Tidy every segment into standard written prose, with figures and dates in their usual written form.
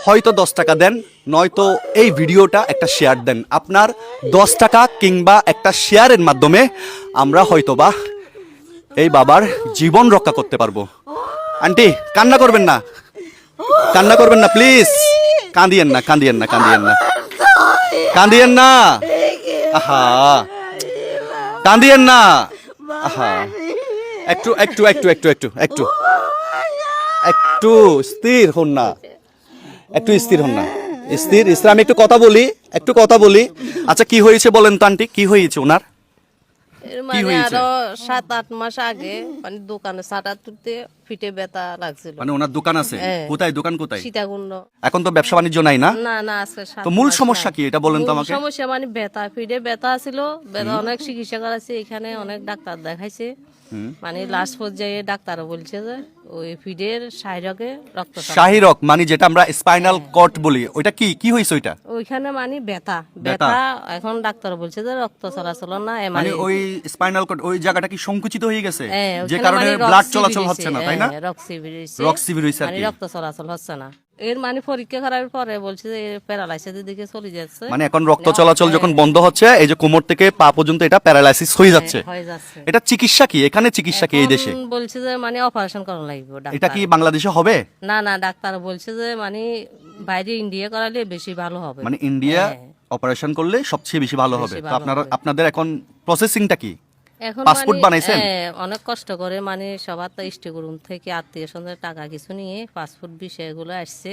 হয়তো 10 টাকা দেন, নয়তো এই ভিডিওটা একটা শেয়ার দেন। আপনার 10 টাকা কিংবা একটা শেয়ারের মাধ্যমে আমরা হয়তোবা এই বাবার জীবন রক্ষা করতে পারবো। আন্টি কান্না করবেন না, কান্না করবেন না প্লিজ, কাঁদিয়েন না, কাঁদিয়েন না, কাঁদিয়েন না, কাঁদিয়েন না, আহা কাঁদিয়েন না, আহা একটু একটু একটু একটু একটু একটু একটু স্থির হন না, একটু স্থির হন না, স্থির স্থির। আমি একটু কথা বলি, একটু কথা বলি। আচ্ছা কি হয়েছে বলেন তো আন্টি, কি হয়েছে ওনার? মানে হয়েছে? আরো 7-8 মাস আগে মানে দোকানে চাটা তুলতে ফিটে ব্যথা লাগছিল। মানে ওনার দোকান আছে? হ্যাঁ। কোথায় দোকান, কোথায়? সীতাকুণ্ড। এখন তো ব্যবসা বাণিজ্য নাই না? না না আজকে 7 তো মূল মাস সমস্যা নাই। কি এটা বলেন তো মূল আমাকে। সমস্যা মানে ব্যথা, ফিটে ব্যথা ছিল, ব্যথা অনেক চিকিৎসা করাছে, এখানে অনেক ডাক্তার দেখাইছে। মানে লাস্ট পর্যায়ে ডাক্তার বলছে যে ওই ফিডের শাহীরকে রক্তচাপ। শাহীরক মানে যেটা আমরা স্পাইনাল কর্ড বলি, ওইটা কি কি হয়েছে ওইটা? ওইখানে মানে ব্যথা ব্যথা। ব্যথা এখন ডাক্তার বলছে যে রক্ত চলাচল না মানে ওই স্পাইনাল কর্ড ওই জায়গাটা কি সংকুচিত হয়ে গেছে, হ্যাঁ, যে ওখানে কারণে মানে রক্ত ব্লাড শিবির চলাচল হইছে, হচ্ছে না, তাই না? হ্যাঁ, রক্ত শিবির হইছে। রক্ত শিবির হইছে আর মানে কি? রক্ত চলাচল হচ্ছে না। এর মানে পরীক্ষা করার পরে বলছে যে প্যারালাইসিসের দিকে চলে যাচ্ছে। মানে এখন রক্ত চলাচল যখন বন্ধ হচ্ছে, এই যে কোমর থেকে পা পর্যন্ত এটা প্যারালাইসিস হয়ে যাচ্ছে। হয়ে যাচ্ছে। এটা চিকিৎসা কি, এখানে চিকিৎসা কি এই দেশে? এখন বলছে যে মানে অপারেশন করা লাগবে ডাক্তার। এটা কি বাংলাদেশে হবে? না না ডাক্তার বলছে যে মানে বাইরে ইন্ডিয়া করালে বেশি ভালো হবে। মানে ইন্ডিয়া হ্যাঁ। অপারেশন করলে সবচেয়ে বেশি ভালো হবে। তো ভালো আপনারা হবে। আপনাদের এখন প্রসেসিংটা কি? এখন পাসপোর্ট বানাইছেন? অনেক কষ্ট করে মানে সবার তো ইষ্টগুরুম থেকে আত্মীয় স্বজনের টাকা কিছু নিয়ে পাসপোর্ট বিষয়গুলো আসছে।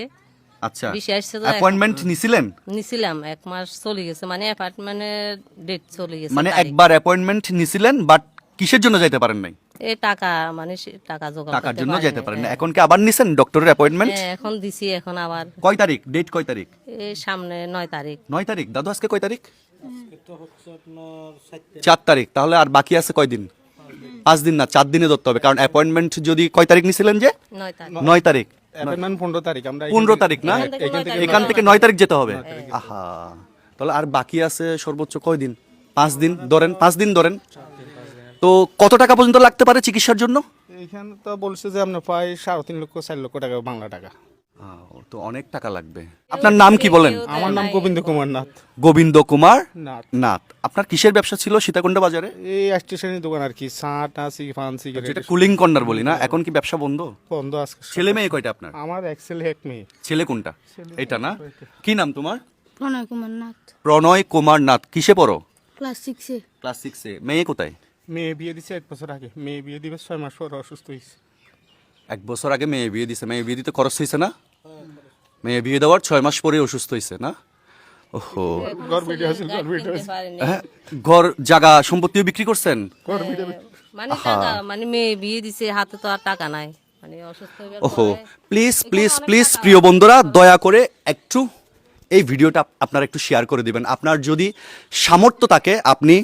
আচ্ছা, বিষয় আসছে তো অ্যাপয়েন্টমেন্ট নিছিলেন? নিছিলাম, 1 মাস চলে গেছে, মানে অ্যাপার্টমেন্টের ডেট চলে গেছে। মানে তারিখ। একবার অ্যাপয়েন্টমেন্ট নিছিলেন, বাট কিসের জন্য যাইতে পারেন নাই? এই টাকা মানে টাকা জোগাড় টাকার করতে জন্য পারিনি। যাইতে পারেন না। এখন কি আবার নিছেন ডক্টরের অ্যাপয়েন্টমেন্ট? হ্যাঁ, এখন দিছি, এখন আবার কয় তারিখ, ডেট কয় তারিখ? এই সামনে 9 তারিখ। 9 তারিখ। দাদু আজকে কয় তারিখ? 4 তারিখ। তাহলে আর বাকি আছে কয় দিন? 5 দিন না, 4 দিনে ধরতে হবে, কারণ অ্যাপয়েন্টমেন্ট যদি কয় তারিখ নিছিলেন যে? 9 তারিখ। 9 তারিখ। অ্যাপয়েন্টমেন্ট 15 তারিখ। আমরা 15 তারিখ না? এখান থেকে 9 তারিখ যেতে হবে। আহা, তাহলে আর বাকি আছে সর্বোচ্চ কয় দিন? 5 দিন ধরেন, 5 দিন ধরেন। তো কত টাকা পর্যন্ত লাগতে পারে চিকিৎসার জন্য? এইখানে তো বলছে যে আপনার প্রায় 3.5 লক্ষ 4 লক্ষ টাকা বাংলা টাকা। তো অনেক টাকা লাগবে। আপনার নাম কি বলেন? আমার নাম গোবিন্দ কুমার নাথ। গোবিন্দ কুমার নাথ। নাথ। আপনার কিসের ব্যবসা ছিল সীতাকুণ্ড বাজারে? এই স্টেশনের দোকান আর কি, চা টাসি পান সিগারেট যেটা কুলিং কর্নার বলি না, এখন কি ব্যবসা বন্ধ? বন্ধ আজকে। ছেলে মেয়ে কয়টা আপনার? আমার এক ছেলে এক মেয়ে। ছেলে কোনটা? এটা না? কি নাম তোমার? প্রণয় কুমার নাথ, প্রণয় কুমার নাথ। কিসে পড়ো? ক্লাস 6-এ। ক্লাস 6 এ। মেয়ে কোথায়? মেয়ে বিয়ে দিছে 1 বছর আগে। মেয়ে বিয়ে দিবে 6 মাস পর অসুস্থ হয়েছে। 1 বছর আগে মেয়ে বিয়ে দিছে। মেয়ে বিয়ে দিতে খরচ হয়েছে না? মেয়ে বিয়ে দেওয়ার 6 মাস পরে অসুস্থ হয়েছে না? ওহো। ঘর ভিডিও আছে, ঘর ভিডিও আছে। হ্যাঁ, ঘর জায়গা সম্পত্তিও বিক্রি করছেন? মানে টাকা মানে মেয়ে বিয়ে দিছে, হাতে তো আর টাকা নাই, মানে অসুস্থ হয়ে গেল ওহো, পরে। প্লিজ প্লিজ প্লিজ প্রিয় বন্ধুরা, দয়া করে একটু এই ভিডিওটা আপনারা একটু শেয়ার করে দিবেন। আপনার যদি সামর্থ্য থাকে, আপনি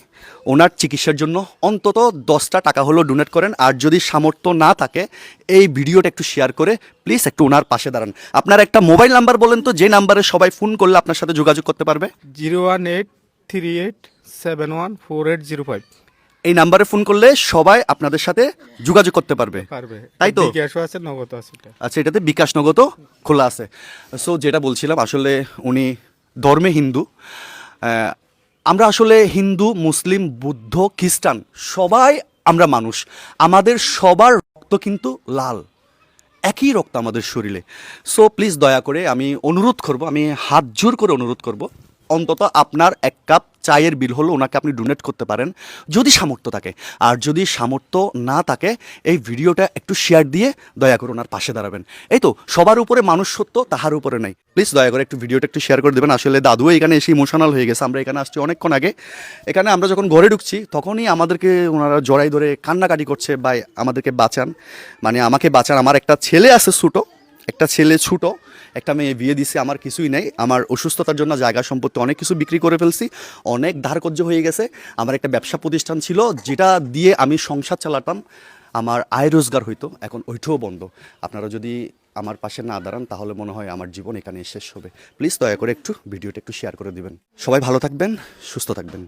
ওনার চিকিৎসার জন্য অন্তত 10টা টাকা হলেও ডোনেট করেন। আর যদি সামর্থ্য না থাকে, এই ভিডিওটা একটু শেয়ার করে প্লিজ একটু ওনার পাশে দাঁড়ান। আপনার একটা মোবাইল নাম্বার বলেন তো, যে নাম্বারে সবাই ফোন করলে আপনার সাথে যোগাযোগ করতে পারবে? 01838714805। এই নাম্বারে ফোন করলে সবাই আপনাদের সাথে যোগাযোগ করতে পারবে, পারবে। তাই তো? বিকাশও আছে, নগদ আছে এটা। আচ্ছা, এটাতে বিকাশ নগদও খোলা আছে। সো যেটা বলছিলাম, আসলে উনি ধর্মে হিন্দু। আমরা আসলে হিন্দু, মুসলিম, বুদ্ধ, খ্রিস্টান সবাই আমরা মানুষ। আমাদের সবার রক্ত কিন্তু লাল, একই রক্ত আমাদের শরীরে। সো প্লিজ দয়া করে আমি অনুরোধ করব, আমি হাত জোর করে অনুরোধ করব, অন্তত আপনার 1 কাপ চায়ের বিল হলো ওনাকে আপনি ডোনেট করতে পারেন যদি সামর্থ্য থাকে। আর যদি সামর্থ্য না থাকে, এই ভিডিওটা একটু শেয়ার দিয়ে দয়া করে ওনার পাশে দাঁড়াবেন। এই তো, সবার উপরে মানুষ সত্য, তাহার উপরে নাই। প্লিজ দয়া করে একটু ভিডিওটা একটু শেয়ার করে দেবেন। আসলে দাদুও এখানে এসে ইমোশনাল হয়ে গেছে। আমরা এখানে আসছি অনেকক্ষণ আগে। এখানে আমরা যখন ঘরে ঢুকছি তখনই আমাদেরকে ওনারা জড়াই ধরে কান্নাকাটি করছে, ভাই আমাদেরকে বাঁচান, মানে আমাকে বাঁচান। আমার একটা ছেলে আছে ছোটো, একটা ছেলে ছোটো, একটা মেয়ে বিয়ে দিছে, আমার কিছুই নেই। আমার অসুস্থতার জন্য জায়গা সম্পত্তি অনেক কিছু বিক্রি করে ফেলছি, অনেক ধার কর্য হয়ে গেছে। আমার একটা ব্যবসা প্রতিষ্ঠান ছিল যেটা দিয়ে আমি সংসার চালাতাম, আমার আয় রোজগার হইতো, এখন ওইটাও বন্ধ। আপনারা যদি আমার পাশে না দাঁড়ান তাহলে মনে হয় আমার জীবন এখানে শেষ হবে। প্লিজ দয়া করে একটু ভিডিওটা একটু শেয়ার করে দিবেন। সবাই ভালো থাকবেন, সুস্থ থাকবেন।